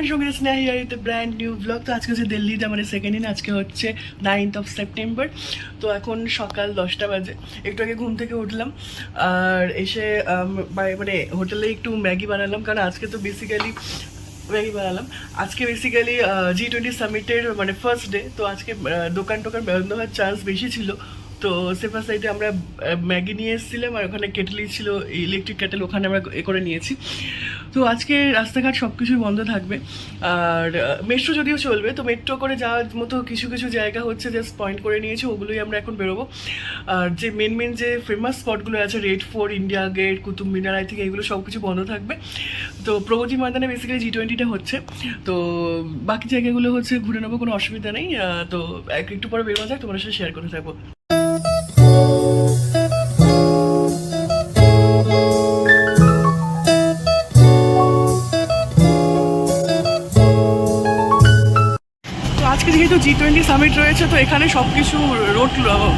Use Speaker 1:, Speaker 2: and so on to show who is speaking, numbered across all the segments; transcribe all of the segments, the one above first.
Speaker 1: তোমাদের সঙ্গে Sneha here with brand new blog. তো আজকে হচ্ছে দিল্লিতে আমাদের সেকেন্ড দিন, আজকে হচ্ছে 9th of September। তো এখন সকাল 10টা বাজে, একটু আগে ঘুম থেকে উঠলাম আর এসে মানে হোটেলে একটু ম্যাগি বানালাম, কারণ আজকে তো বেসিক্যালি আজকে বেসিক্যালি G20 সামিটের মানে ফার্স্ট ডে। তো আজকে দোকান টোকান বন্ধ হওয়ার চান্স বেশি ছিল, তো সেফার সাইডে আমরা ম্যাগি নিয়ে এসেছিলাম আর ওখানে কেটলি ছিল, ইলেকট্রিক কেটেল, ওখানে আমরা করে নিয়েছি। তো আজকে রাস্তাঘাট সব কিছুই বন্ধ থাকবে আর মেট্রো যদিও চলবে, তো মেট্রো করে যাওয়ার মতো কিছু কিছু জায়গা হচ্ছে জাস্ট পয়েন্ট করে নিয়েছি, ওগুলোই আমরা এখন বেরোবো। আর যে মেন যে ফেমাস স্পটগুলো আছে, red fort, India gate, Qutub Minar, I think এগুলো সব কিছু বন্ধ থাকবে। তো প্রগতি ময়দানে বেসিক্যালি G20টা হচ্ছে, তো বাকি জায়গাগুলো হচ্ছে ঘুরে নেবো, কোনো অসুবিধা নেই। তো একটু পরে বেরোনো যাক, তোমার সাথে শেয়ার করতে থাকবো। আজকে যেহেতু G20 সামিট রয়েছে, তো এখানে সব কিছু রোড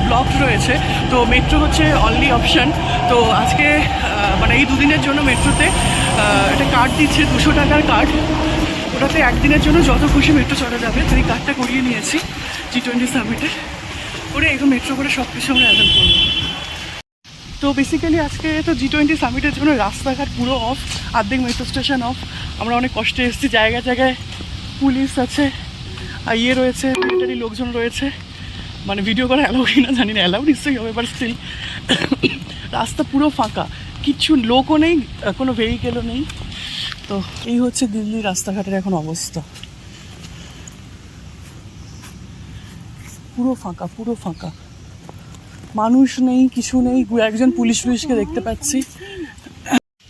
Speaker 1: ব্লক রয়েছে, তো মেট্রো হচ্ছে অনলি অপশান। তো আজকে মানে এই দুদিনের জন্য মেট্রোতে একটা কার্ড দিচ্ছে, 200 টাকার কার্ড, ওটাতে একদিনের জন্য যত খুশি মেট্রো চলে যাবে। তো এই কার্ডটা করিয়ে নিয়েছি G20 সামিটে করে, এখন মেট্রো করে সব কিছু আমরা অ্যাটেন্ড করবো। তো বেসিক্যালি আজকে তো G20 সামিটের জন্য রাস্তাঘাট পুরো অফ, অর্ধেক মেট্রো স্টেশন অফ। আমরা অনেক কষ্টে এসেছি, জায়গায় জায়গায় পুলিশ আছে আর রয়েছে, মিলিটারি লোকজন রয়েছে, মানে ভিডিও করা অ্যালাউ কিনা জানি না, অ্যালাউ নিশ্চয়ই হবে, বাট স্টিল রাস্তা পুরো ফাঁকা, কিচ্ছু লোকও নেই, কোনো ভেহিকেলও নেই। তো এই হচ্ছে দিল্লির রাস্তাঘাটের এখন অবস্থা, পুরো ফাঁকা, পুরো ফাঁকা, মানুষ নেই, কিছু নেই, একজন পুলিশকে দেখতে পাচ্ছি।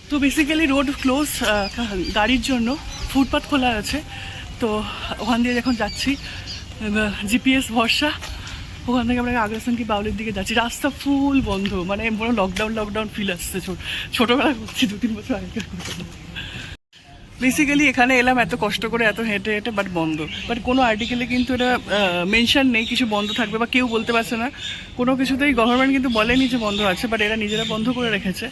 Speaker 1: তো বেসিক্যালি রোড ক্লোজ গাড়ির জন্য, ফুটপাথ খোলা আছে, তো ওখান দিয়ে যখন যাচ্ছি জিপিএস ভরসা, ওখান থেকে আমরা আগ্রাসন কি বাউলের দিকে যাচ্ছি, রাস্তা ফুল বন্ধ, মানে বড় লকডাউন ফিল আসছে, ছোটোবেলা করছি 2-3 বছর আগে। বেসিক্যালি এখানে এলাম এত কষ্ট করে, এত হেঁটে হেঁটে, বাট বন্ধ, বাট কোনো আর্টিকেলে কিন্তু এটা মেনশন নেই কিছু বন্ধ থাকবে, বা কেউ বলতে পারছে না কোনো কিছুতেই, গভর্নমেন্ট কিন্তু বলেনি যে বন্ধ আছে, বাট এরা নিজেরা বন্ধ করে রেখেছে।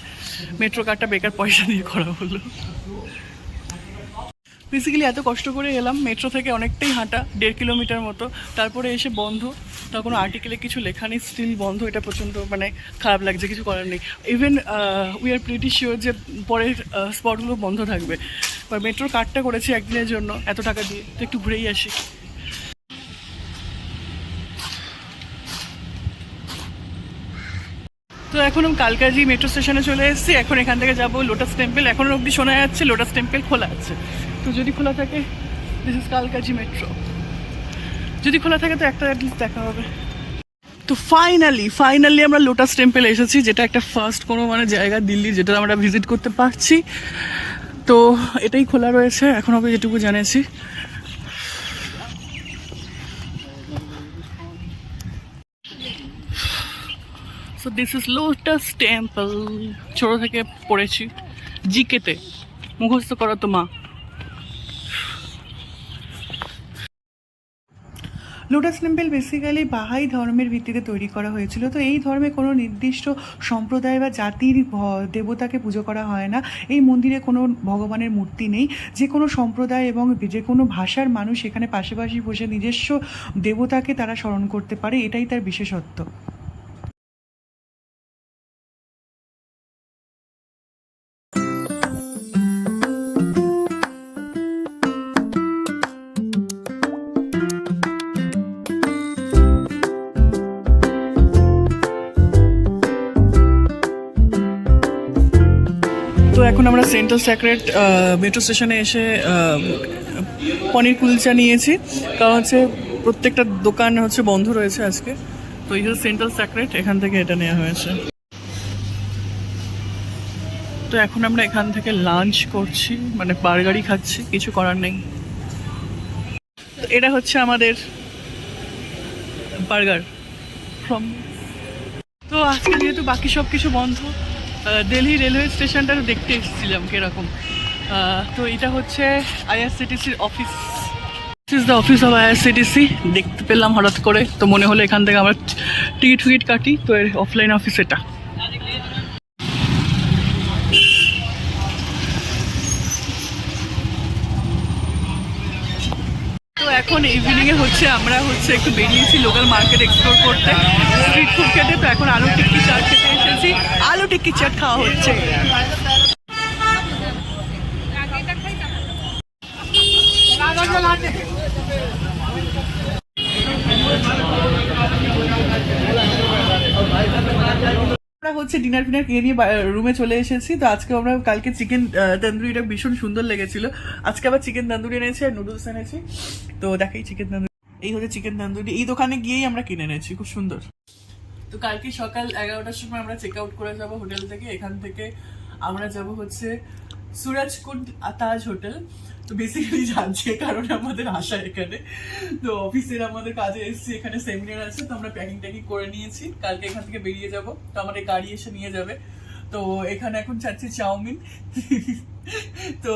Speaker 1: মেট্রো কার্ডটা বেকার পয়সা দিয়ে করা হলো। বেসিক্যালি এত কষ্ট করে এলাম, মেট্রো থেকে অনেকটাই হাঁটা, 1.5 কিলোমিটার মতো, তারপরে এসে বন্ধ, তার কোনো আর্টিকেলে কিছু লেখা নেই, স্টিল বন্ধ। এটা প্রচণ্ড মানে খারাপ লাগছে, কিছু করার নেই। Even we are pretty sure যে পরের স্পটগুলো বন্ধ থাকবে, বা মেট্রোর কার্ডটা করেছি একদিনের জন্য এত টাকা দিয়ে, তো একটু ঘুরেই আসি। তো এখন কালকাজি মেট্রো স্টেশনে চলে এসেছি, এখন এখান থেকে যাবো লোটাস টেম্পল। এখনও অবধি শোনা যাচ্ছে লোটাস টেম্পল খোলা আছে, তো যদি খোলা থাকে, দিস ইজ কালকাজি মেট্রো, যদি খোলা থাকে তো একটা অ্যাটলিস্ট দেখা হবে। তো ফাইনালি আমরা লোটাস টেম্পল এসেছি, যেটা একটা ফার্স্ট কোনো মানে জায়গা দিল্লি যেটা আমরা ভিজিট করতে পারছি। তো এটাই খোলা রয়েছে এখন অবধি যেটুকু জানেছি। So this is Lotus Temple, ছোটো থেকে পড়েছি জিকেতে, মুখস্থ করা তো মা। লোটাস টেম্পল বেসিক্যালি বাহাই ধর্মের ভিত্তিতে তৈরি করা হয়েছিল। তো এই ধর্মে কোনো নির্দিষ্ট সম্প্রদায় বা জাতির দেবতাকে পুজো করা হয় না। এই মন্দিরে কোনো ভগবানের মূর্তি নেই। যে কোনো সম্প্রদায় এবং যে কোনো ভাষার মানুষ এখানে পাশাপাশি বসে নিজস্ব দেবতাকে তারা স্মরণ করতে পারে, এটাই তার বিশেষত্ব। তো এখন আমরা সেন্ট্রাল স্যাক্রেড মেট্রো স্টেশনে এসে পনির কুলচা নিয়েছি, কারণ হচ্ছে প্রত্যেকটা দোকান হচ্ছে বন্ধ রয়েছে আজকে। তো এই হচ্ছে সেন্ট্রাল স্যাক্রেড, এখান থেকে এটা নেওয়া হয়েছে। তো এখন আমরা এখান থেকে লাঞ্চ করছি, মানে বার্গারই খাচ্ছি, কিছু করার নেই। তো এটা হচ্ছে আমাদের বার্গার ফ্রম। তো আজকে যেহেতু বাকি সব কিছু বন্ধ, দিল্লি রেলওয়ে স্টেশনটা দেখতে এসেছিলাম কীরকম। তো এটা হচ্ছে আইআরসিটিসির office, this is the office of IRCTC. দেখতে পেলাম হঠাৎ করে, তো মনে হলো এখান থেকে আমরা টিকিট কাটি, তো এর অফলাইন অফিস এটা। এখন ইভিনিংয়ে আমরা একটু বেরিয়েছি লোকাল মার্কেট এক্সপ্লোর করতে, স্ট্রিট ফুড খেতে। তো এখন আলু টিক্কি চাট খেতে এসেছি, আলু টিক্কি চাট খাওয়া হচ্ছে। আমরা ডিনার ফিনার খেয়ে নিয়ে রুমে চলে এসেছি। তো আজকে আমরা কালকে চিকেন তন্দুরিটা ভীষণ সুন্দর লেগেছিল, আজকে আবার চিকেন তন্দুরি এনেছি আর নুডলস এনেছি। তো দেখাই চিকেন তন্দুরি, এই হচ্ছে চিকেন তন্দুরি। এই দোকানে গিয়েই আমরা কিনে এনেছি, খুব সুন্দর। তো কালকে সকাল 11টার সময় আমরা চেক আউট করে যাবো হোটেল থেকে। এখান থেকে আমরা যাব সুরজকুন্ড তাজ হোটেল। তো বেসিক্যালি যাচ্ছি কারণ আমাদের আশা এখানে, তো অফিসের আমাদের কাজে এসেছি, এখানে সেমিনার আছে। তো আমরা প্যাকিং ট্যাকিং করে নিয়েছি, কালকে এখান থেকে বেরিয়ে যাব। তো আমাদের গাড়ি এসে নিয়ে যাবে। তো এখানে এখন চাচ্ছি চাউমিন, তো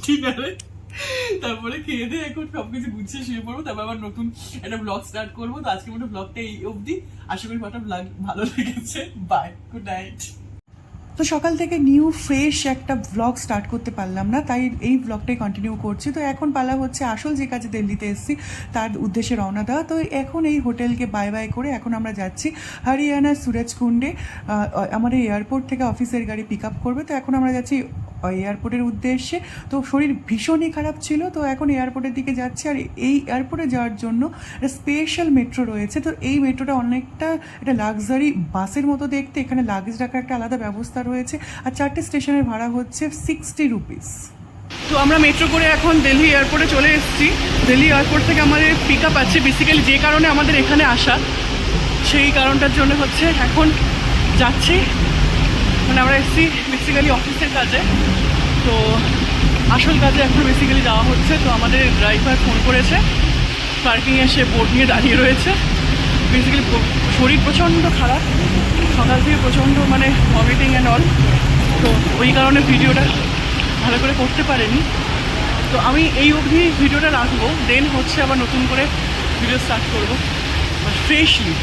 Speaker 1: ডিনারে তারপরে খেয়ে দিয়ে এখন সবকিছু গুছিয়ে শুয়ে পড়বো। তারপর আবার নতুন একটা ব্লগ স্টার্ট করবো। তো আজকের মতো ব্লগটা এই অবধি, আশা করি ভালো লেগেছে। Bye, good night. তো সকাল থেকে নিউ ফ্রেশ একটা ব্লগ স্টার্ট করতে পারলাম না, তাই এই ব্লগটাই কন্টিনিউ করছি। তো এখন পালা হচ্ছে আসল যে কাজে দিল্লিতে এসেছি তার উদ্দেশ্যে রওনা দেওয়া। তো এখন এই হোটেলকে বাই বাই করে এখন আমরা যাচ্ছি হরিয়ানার সুরজকুন্ডে। আমাদের এয়ারপোর্ট থেকে অফিসের গাড়ি পিক আপ করবে। তো এখন আমরা যাচ্ছি এয়ারপোর্টের উদ্দেশ্যে। তো শরীর ভীষণই খারাপ ছিল, তো এখন এয়ারপোর্টের দিকে যাচ্ছি। আর এই এয়ারপোর্টে যাওয়ার জন্য একটা স্পেশাল মেট্রো রয়েছে। তো এই মেট্রোটা অনেকটা একটা লাক্সারি বাসের মতো দেখতে, এখানে লাগেজ রাখার একটা আলাদা ব্যবস্থা রয়েছে। আর 4টে স্টেশনের ভাড়া হচ্ছে 60 রুপিস। তো আমরা মেট্রো করে এখন দিল্লি এয়ারপোর্টে চলে এসেছি। দিল্লি এয়ারপোর্ট থেকে আমাদের পিক আপ আছে, বেসিক্যালি যে কারণে আমাদের এখানে আসা, সেই কারণটার জন্য এখন যাচ্ছি। আমরা এসেছি বেসিক্যালি অফিসের কাজে, তো আসল কাজে এখন বেসিক্যালি যাওয়া হচ্ছে। তো আমাদের ড্রাইভার ফোন করেছে, পার্কিংয়ে এসে বোর্ড নিয়ে দাঁড়িয়ে রয়েছে। বেসিক্যালি শরীর প্রচণ্ড খারাপ, সকাল থেকে প্রচণ্ড ভমিটিং অ্যান্ড অল। তো ওই কারণে ভিডিওটা ভালো করে করতে পারেনি। তো আমি এই অবধি ভিডিওটা রাখবো, দেন আবার নতুন করে ভিডিও স্টার্ট করবো ফ্রেশলি।